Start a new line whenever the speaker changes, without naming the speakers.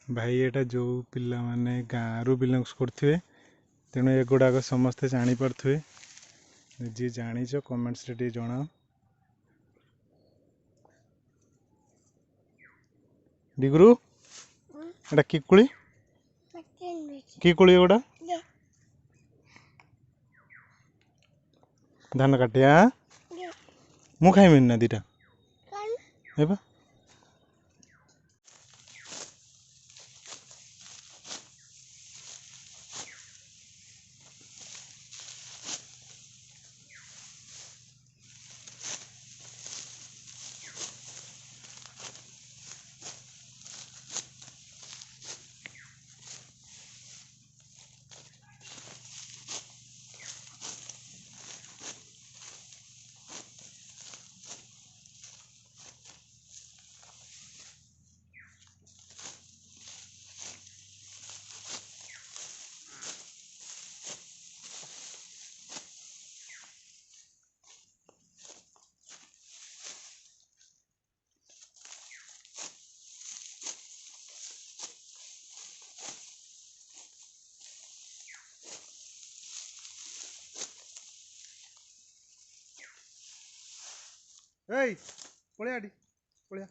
भाई एटा जो पिला माने गाँव रु बिलोंग्स करथिबे तेणु एगुड़ाक समस्ते जानीपे जी जाच कमेंट्स रे जनाओ। डिगरू एटा किकुली किकुली गोटा धान काटिया मु खाइमिन ना दीटा हेबा पळिया पळिया